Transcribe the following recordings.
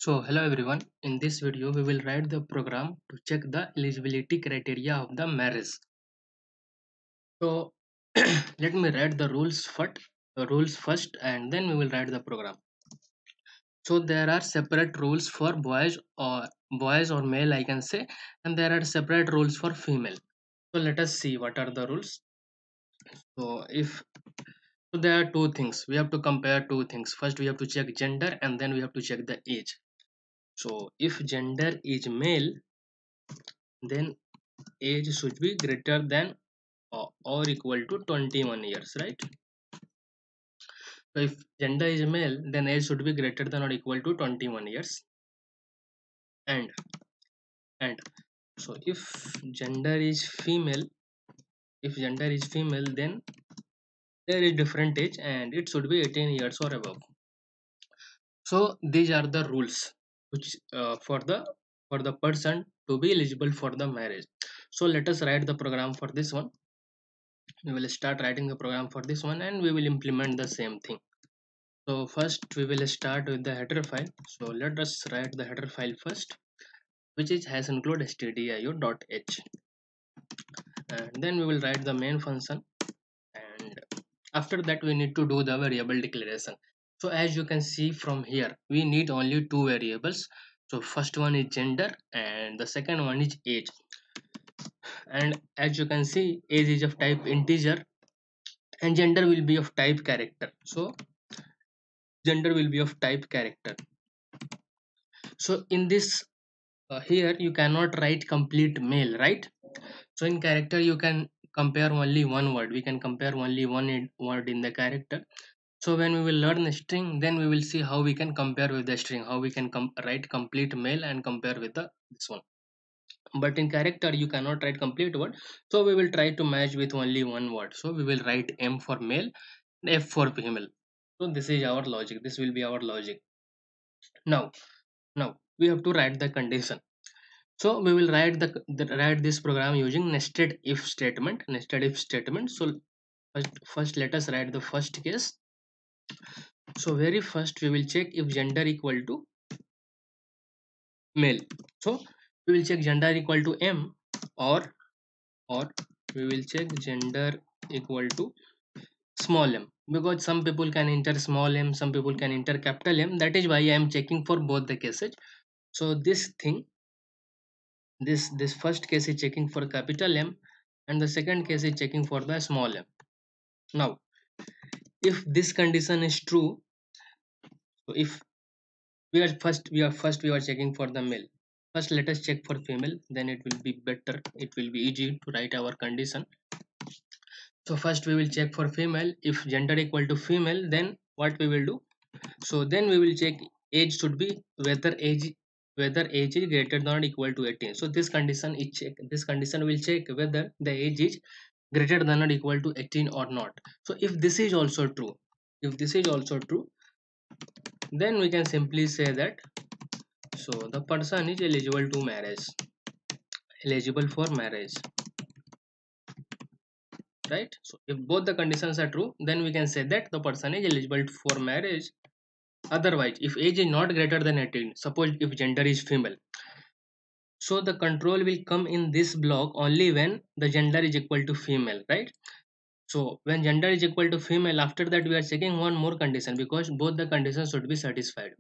So hello everyone, in this video we will write the program to check the eligibility criteria of the marriage. So let me write the rules first and then we will write the program. So there are separate rules for boys or male I can say, and there are separate rules for female. So let us see what are the rules. So if so there are two things. We have to compare two things. First we have to check gender and then we have to check the age. So if gender is male, then age should be greater than or equal to 21 years, right? So if gender is male, then age should be greater than or equal to 21 years. And and so gender is female gender is female, then there is different age and it should be 18 years or above. So these are the rules which for the person to be eligible for the marriage. So let us write the program for this one. We will start writing the program for this one and we will implement the same thing. So first we will start with the header file. So let us write the header file first, which is has include stdio.h, and then we will write the main function, and after that we need to do the variable declaration. So as you can see from here, we need only two variables. So first one is gender and the second one is age. And as you can see, age is of type integer and gender will be of type character. So gender will be of type character. So in this here you cannot write complete male, right? So in character you can compare only one word. We can compare only word in the character. So when we will learn the string, then we will see how we can compare with the string, how we can write complete male and compare with the this one. But in character you cannot write complete word, so we will try to match with only one word. So we will write M for male, F for female. So this is our logic, this will be our logic. Now now we have to write the condition. So we will write this program using nested if statement. So first let us write the first case. So very first we will check if gender equal to male. So we will check gender equal to M, or we will check gender equal to small m, because some people can enter small m, some people can enter capital M. That is why I am checking for both the cases. So this first case is checking for capital M and the second case is checking for the small m. Now if this condition is true, so if we are checking for the male. First let us check for female, then it will be better, it will be easy to write our condition. So first we will check for female. If gender equal to female, then what we will do? So then we will check age should be whether age is greater than or equal to 18. So this condition will check whether the age is greater than or equal to 18 or not. So if this is also true, then we can simply say that so the person is eligible for marriage, right? So if both the conditions are true, then we can say that the person is eligible for marriage. Otherwise, if age is not greater than 18, suppose if gender is female, so the control will come in this block only when the gender is equal to female, right? So when gender is equal to female, after that we are checking one more condition, because both the conditions should be satisfied.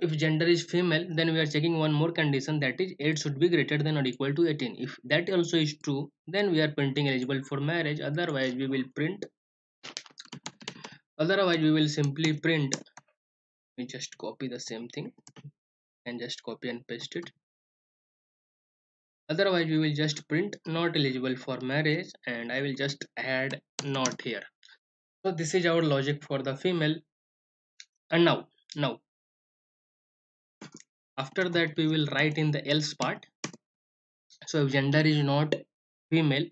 If gender is female, then we are checking one more condition, that is age should be greater than or equal to 18. If that also is true, then we are printing eligible for marriage. Otherwise we will simply print, we just copy the same thing and just copy and paste it. Otherwise we will just print not eligible for marriage, and I will just add not here. So this is our logic for the female. And now after that we will write in the else part. So if gender is not female,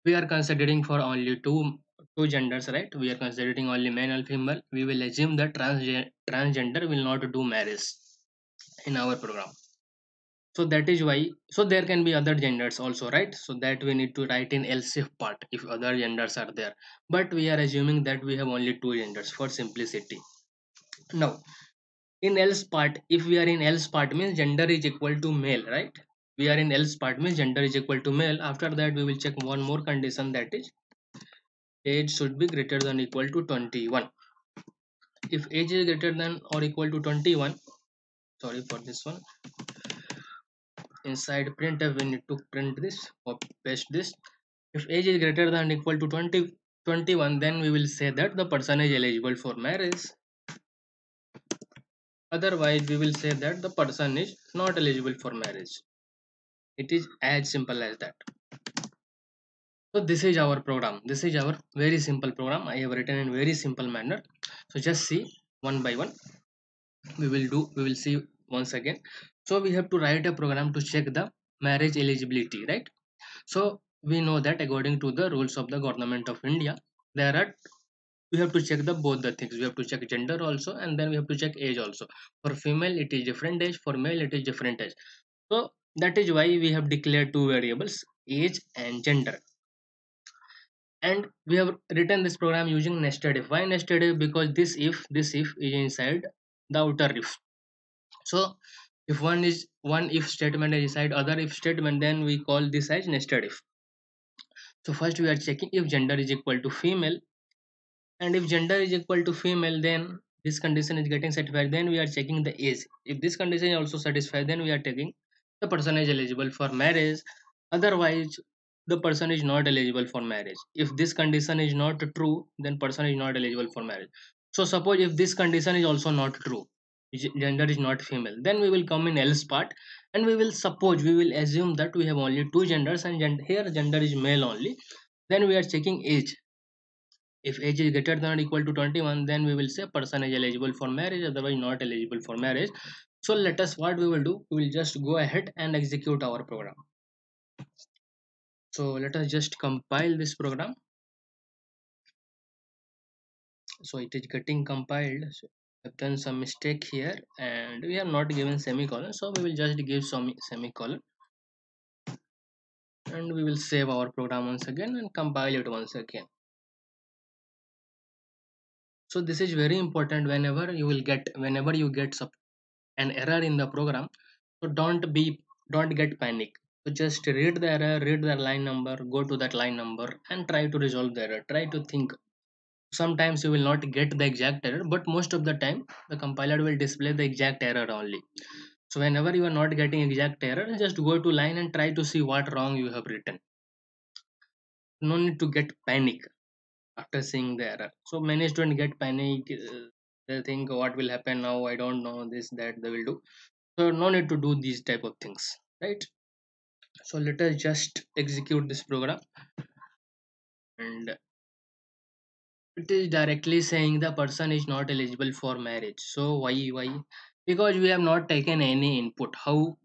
we are considering for only two genders, right? We are considering only male and female. We will assume that transgender will not do marriage in our program. So that is why, so there can be other genders also, right? So that we need to write in else if part if other genders are there, but we are assuming that we have only two genders for simplicity. Now, in else part, if we are in else part means gender is equal to male, right? We are in else part means gender is equal to male. After that, we will check one more condition, that is age should be greater than equal to 21. If age is greater than or equal to 21, sorry for this one, inside printf we need to print this or paste this. If age is greater than equal to 21, then we will say that the person is eligible for marriage. Otherwise, we will say that the person is not eligible for marriage. It is as simple as that. So this is our program. This is our very simple program. I have written in very simple manner. So just see one by one. We will see once again. So we have to write a program to check the marriage eligibility, right? So we know that according to the rules of the government of India, there are we have to check the both the things. We have to check gender also, and then we have to check age also. For female it is different age, for male it is different age. So that is why we have declared two variables, age and gender. And we have written this program using nested if. Why nested if? Because this if is inside the outer if. So if one if statement is inside other if statement, then we call this as nested if. So first we are checking if gender is equal to female, and if gender is equal to female, then this condition is getting satisfied. Then we are checking the age. If this condition is also satisfied, then we are taking the person is eligible for marriage. Otherwise, the person is not eligible for marriage. If this condition is not true, then person is not eligible for marriage. So suppose if this condition is also not true, gender is not female, then we will come in else part, and we will suppose, we will assume that we have only two genders, and here gender is male only. Then we are checking age. If age is greater than or equal to 21, then we will say person is eligible for marriage, otherwise not eligible for marriage. So let us, what we will do, we will just go ahead and execute our program. So let us just compile this program. So it is getting compiled. So I've done some mistake here, and we have not given semicolon, so we will just give some semicolon, and we will save our program once again and compile it once again. So this is very important. Whenever you get an error in the program, so don't get panic. So just read the error, read the line number, go to that line number and try to resolve the error. Try to think. Sometimes you will not get the exact error, but most of the time the compiler will display the exact error only. So whenever you are not getting exact error, just go to line and try to see what wrong you have written. No need to get panic after seeing the error. So many students get panic. They think what will happen now, I don't know, this that they will do. So no need to do these type of things, right? So let us just execute this program, and it is directly saying the person is not eligible for marriage. So why? Because we have not taken any input. How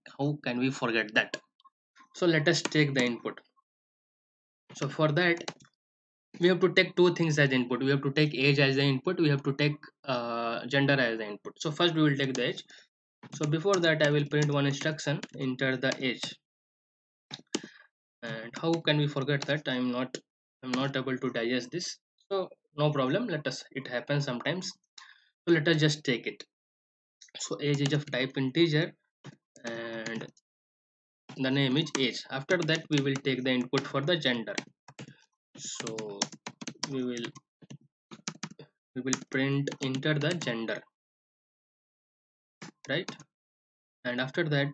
can we forget that? So let us take the input. So for that, we have to take two things as input. We have to take age as the input. We have to take gender as the input. So first we will take the age. So before that, I will print one instruction, enter the age. And how can we forget that? I'm not able to digest this. So no problem, let us, it happens sometimes. So let us just take it. So age is of type integer, and the name is age. After that, we will take the input for the gender. So we will print enter the gender, right? And after that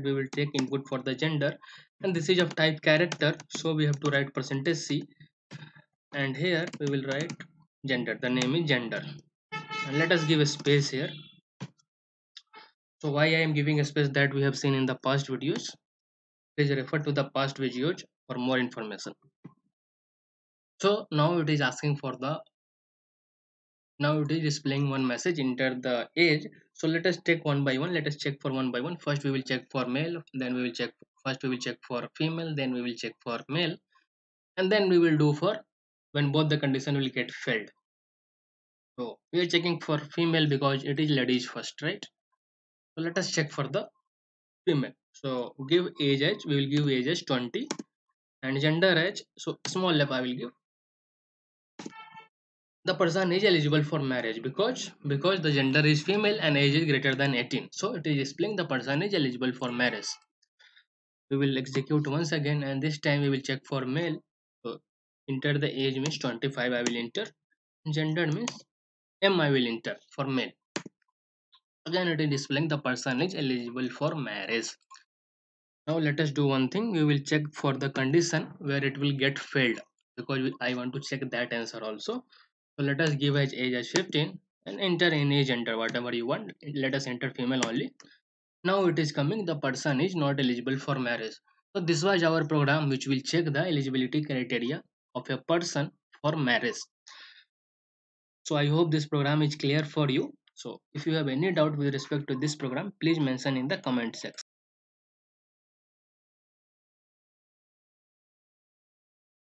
we will take input for the gender, and this is of type character, so we have to write percentage %c, and here we will write gender. The name is gender, and let us give a space here. So why I am giving a space, that we have seen in the past videos. Please refer to the past videos for more information. So now it is asking for the, now it is displaying one message, enter the age. So let us take one by one. Let us check for one by one. First we will check for male, then we will check, first we will check for female, then we will check for male, and then we will do for when both the condition will get failed. So we are checking for female because it is ladies first, right? So let us check for the female. So give age as, we will give age as 20, and gender as, so small f I will give. the person is eligible for marriage because the gender is female and age is greater than 18, so it is displaying the person is eligible for marriage. We will execute once again, and this time we will check for male. So enter the age means 25, I will enter. Gender means M, I will enter for male. Again it is displaying the person is eligible for marriage. Now let us do one thing. We will check for the condition where it will get failed, because I want to check that answer also. So let us give age as 15 and enter any gender whatever you want. Let us enter female only. Now it is coming the person is not eligible for marriage. So this was our program which will check the eligibility criteria of a person for marriage. So I hope this program is clear for you. So if you have any doubt with respect to this program, please mention in the comment section.